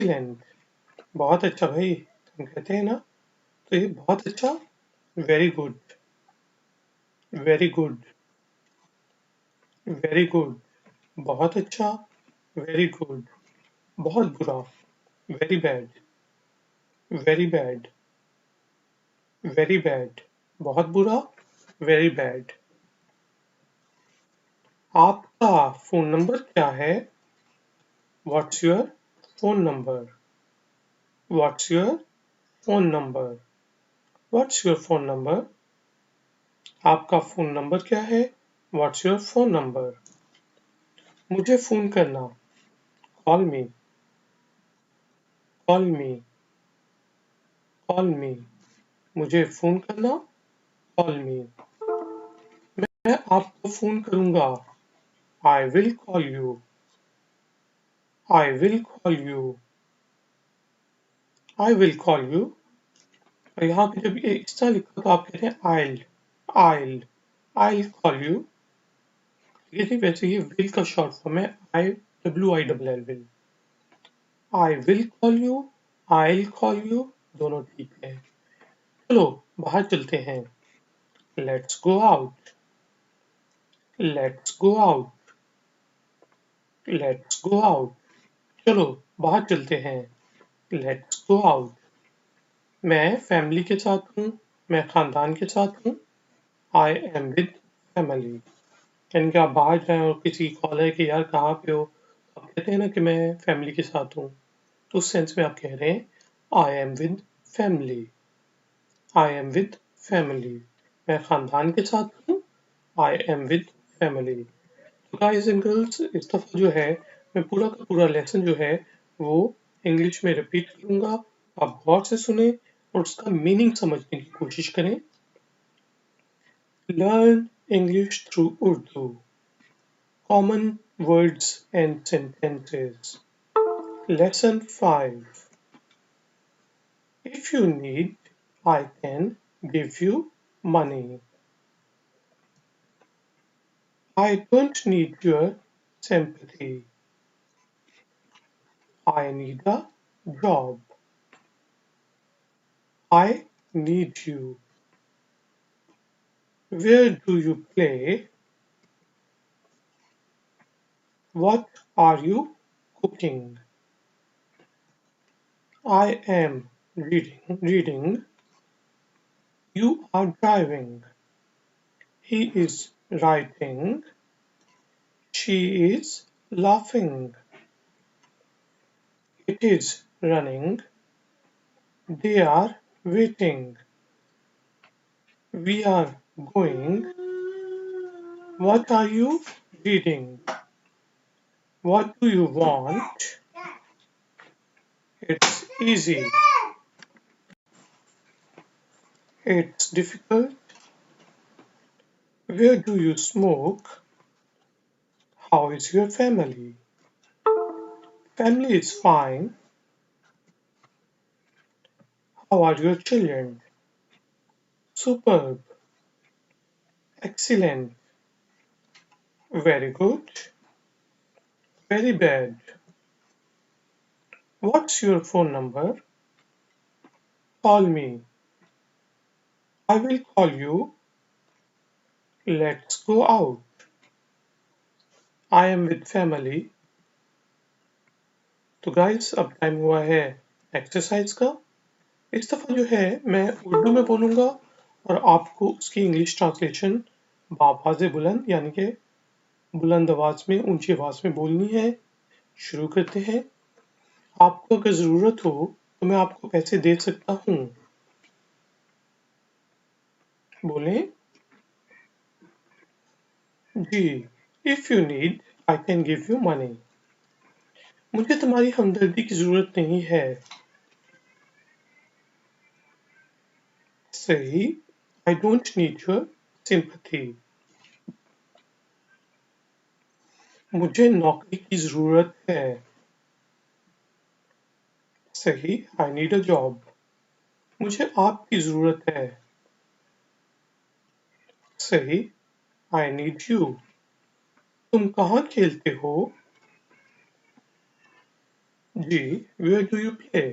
Excellent, बहुत अच्छा भाई, हम कहते हैं ना, तो ये बहुत अच्छा, very good, very good, very good, बहुत अच्छा, वेरी गुड, बहुत बुरा, very bad, very bad, very bad, बहुत बुरा, वेरी बैड। आपका फोन नंबर क्या है? What's your phone number? What's your phone number? What's your phone number? आपका फोन नंबर क्या है? What's your phone number? मुझे फोन करना, कॉल मी, कॉल मी, कॉल मी, मुझे फोन करना, कॉल मी। मैं आपको फोन करूंगा, आई will call you, I will call you, I will call you. और यहाँ पे जब ये इस तरह लिखा तो आप कहते हैं आइल, आइल, आइल कॉल यू। ये वैसे ये विल का शॉर्ट फॉर्म है, IWILL will. I will call you, I'll call you, दोनों ठीक है। चलो बाहर चलते हैं, let's go out, let's go out, let's go out. चलो बाहर चलते हैं, लेट्स गो आउट। मैं फैमिली के साथ हूँ, मैं खानदान के साथ हूँ, आई एम विद फैमिली। यानी कि आप बाहर जाएं और किसी कॉल है कि यार कहाँ पे हो, आप कहते हैं ना कि मैं फैमिली के साथ हूँ, तो उस सेंस में आप कह रहे हैं I am with family, I am with family. मैं खानदान के साथ हूँ, आई एम विद फैमिली। तो गाइस एंड गर्ल्स, इस दफा जो है मैं पूरा का पूरा लेसन जो है वो इंग्लिश में रिपीट करूंगा। आप गौर से सुने और उसका मीनिंग समझने की कोशिश करें। Learn English through Urdu, common words and sentences. Lesson 5, if you need, I can give you money. I don't need your sympathy. I need a job. I need you. Where do you play? What are you cooking? I am reading. You are driving. He is writing. She is laughing. It is running. They are waiting. We are going. What are you reading? What do you want? It's easy. It's difficult. Where do you smoke? How is your family? Family is fine. How are your children? Superb. Excellent. Very good. Very bad. What's your phone number? Call me. I will call you. Let's go out. I am with family. तो guys अब time हुआ है exercise का। इस दफा जो है मैं उर्दू में बोलूंगा और आपको उसकी इंग्लिश ट्रांसलेशन बावाज़ बुलंद यानी कि बुलंद आवाज में, ऊंची आवाज में बोलनी है। शुरू करते हैं। आपको अगर जरूरत हो तो मैं आपको पैसे दे सकता हूँ। बोलें जी। If you need, I can give you money. मुझे तुम्हारी हमदर्दी की जरूरत नहीं है। सही, I don't need your sympathy. मुझे नौकरी की जरूरत है। सही, आई नीड अ जॉब। मुझे आपकी जरूरत है। सही, आई नीड यू। तुम कहाँ खेलते हो? G. Where do you play?